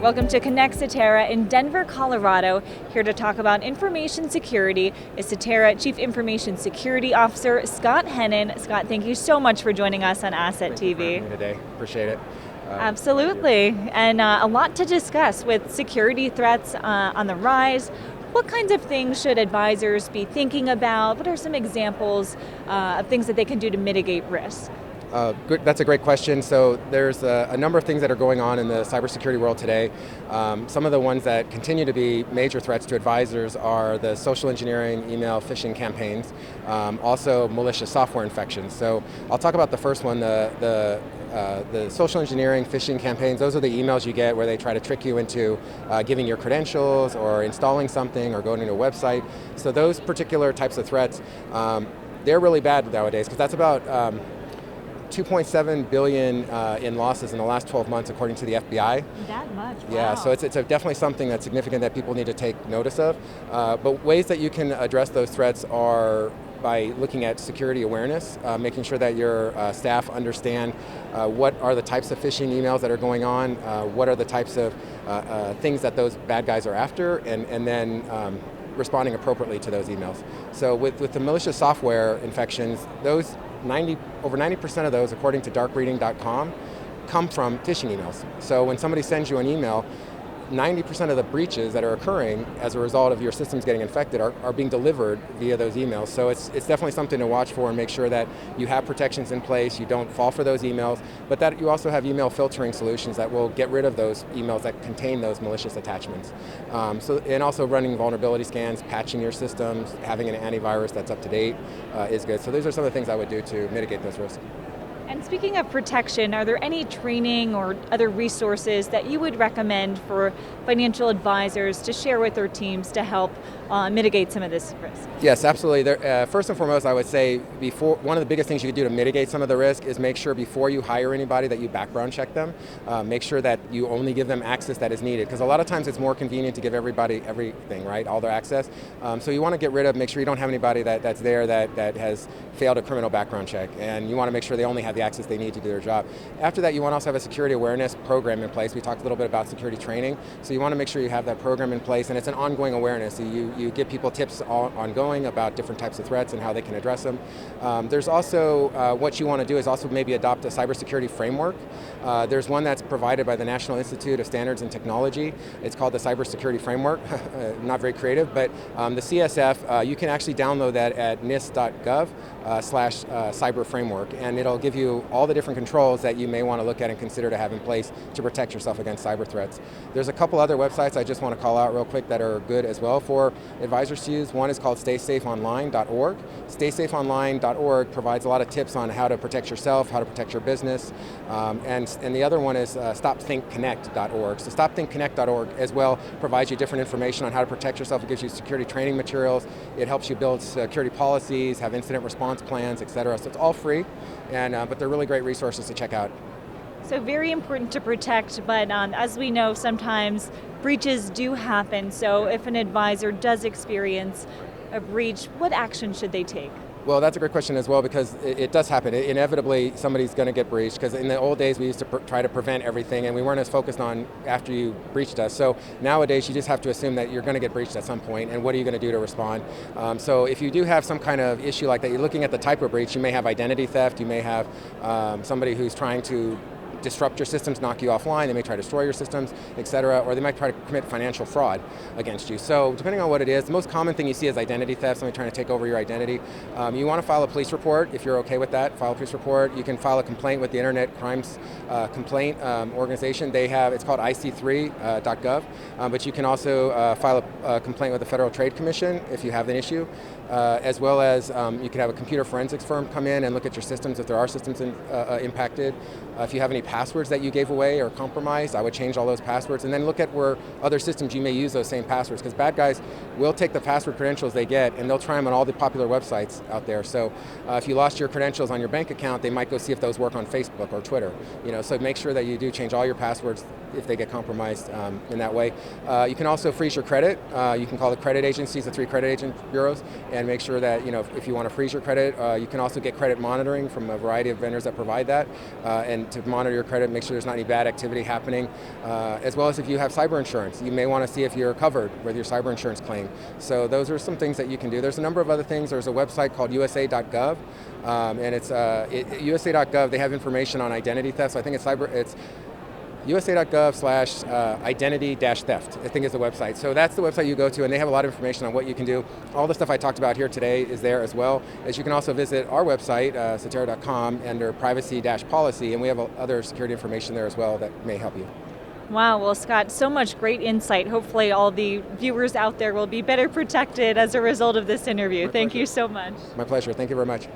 Welcome to Connect Cetera in Denver, Colorado. Here to talk about information security is Cetera Chief Information Security Officer Scott Hennen. Scott, thank you so much for joining us on Asset Thank you TV. for having me today. Appreciate it. Absolutely, and a lot to discuss with security threats on the rise. What kinds of things should advisors be thinking about? What are some examples of things that they can do to mitigate risk? Good. That's a great question. So there's a number of things that are going on in the cybersecurity world today. Some of the ones that continue to be major threats to advisors are the social engineering, email phishing campaigns, also malicious software infections. So I'll talk about the first one, the social engineering phishing campaigns. Those are the emails you get where they try to trick you into giving your credentials or installing something or going to a website. So those particular types of threats, they're really bad nowadays because that's about 2.7 billion in losses in the last 12 months, according to the FBI. That much? Wow. Yeah, so it's definitely something that's significant that people need to take notice of. But ways that you can address those threats are by looking at security awareness, making sure that your staff understand what are the types of phishing emails that are going on, what are the types of things that those bad guys are after, and then responding appropriately to those emails. So with the malicious software infections, those over 90% of those, according to darkreading.com, come from phishing emails. So when somebody sends you an email, 90% of the breaches that are occurring as a result of your systems getting infected are being delivered via those emails. So it's definitely something to watch for and make sure that you have protections in place, you don't fall for those emails, but that you also have email filtering solutions that will get rid of those emails that contain those malicious attachments. And also running vulnerability scans, patching your systems, having an antivirus that's up to date is good. So those are some of the things I would do to mitigate those risks. And speaking of protection, are there any training or other resources that you would recommend for financial advisors to share with their teams to help mitigate some of this risk? Yes, absolutely. First and foremost, I would say one of the biggest things you can do to mitigate some of the risk is make sure before you hire anybody that you background check them. Make sure that you only give them access that is needed, because a lot of times it's more convenient to give everybody everything, right? All their access. So you want to make sure you don't have anybody that's there that has failed a criminal background check, and you want to make sure they only have the access they need to do their job. After that, you want to also have a security awareness program in place. We talked a little bit about security training, so you want to make sure you have that program in place, and it's an ongoing awareness. So you give people tips ongoing about different types of threats and how they can address them. There's also, what you want to do is also maybe adopt a cybersecurity framework. There's one that's provided by the National Institute of Standards and Technology. It's called the Cybersecurity Framework. Not very creative, but the CSF, you can actually download that at nist.gov/cyber framework, and it'll give you all the different controls that you may want to look at and consider to have in place to protect yourself against cyber threats. There's a couple other websites I just want to call out real quick that are good as well for advisors to use. One is called staysafeonline.org. Staysafeonline.org provides a lot of tips on how to protect yourself, how to protect your business, and the other one is stopthinkconnect.org. So stopthinkconnect.org as well provides you different information on how to protect yourself. It gives you security training materials. It helps you build security policies, have incident response plans, etc. So it's all free, but they're really great resources to check out. So very important to protect, but as we know, sometimes breaches do happen. So if an advisor does experience a breach, what action should they take? Well, that's a great question as well, because it does happen. Inevitably, somebody's going to get breached, because in the old days, we used to try to prevent everything, and we weren't as focused on after you breached us. So nowadays, you just have to assume that you're going to get breached at some point, and what are you going to do to respond? So if you do have some kind of issue like that, you're looking at the type of breach. You may have identity theft. You may have somebody who's trying to disrupt your systems, knock you offline. They may try to destroy your systems, etc., or they might try to commit financial fraud against you. So depending on what it is, the most common thing you see is identity theft, somebody trying to take over your identity. You want to file a police report if you're okay with that. File a police report. You can file a complaint with the Internet Crimes Complaint Organization. It's called IC3.gov, but you can also file a complaint with the Federal Trade Commission if you have an issue, as well as you could have a computer forensics firm come in and look at your systems if there are systems impacted. If you have any passwords that you gave away or compromised, I would change all those passwords, and then look at where other systems you may use those same passwords, because bad guys will take the password credentials they get and they'll try them on all the popular websites out there. So if you lost your credentials on your bank account, they might go see if those work on Facebook or Twitter. So make sure that you do change all your passwords if they get compromised in that way. You can also freeze your credit. You can call the credit agencies, the 3 credit agent bureaus, and make sure that if you want to freeze your credit, you can also get credit monitoring from a variety of vendors that provide that. And to monitor your credit, make sure there's not any bad activity happening, as well as if you have cyber insurance. You may want to see if you're covered with your cyber insurance claim. So those are some things that you can do. There's a number of other things. There's a website called USA.gov, and it's USA.gov. They have information on identity theft. So I think it's USA.gov/identity-theft, I think is the website. So that's the website you go to, and they have a lot of information on what you can do. All the stuff I talked about here today is there as well. As you can also visit our website, Cytera.com, under privacy-policy, and we have other security information there as well that may help you. Wow, well, Scott, so much great insight. Hopefully all the viewers out there will be better protected as a result of this interview. Thank you so much. My pleasure. Thank you very much.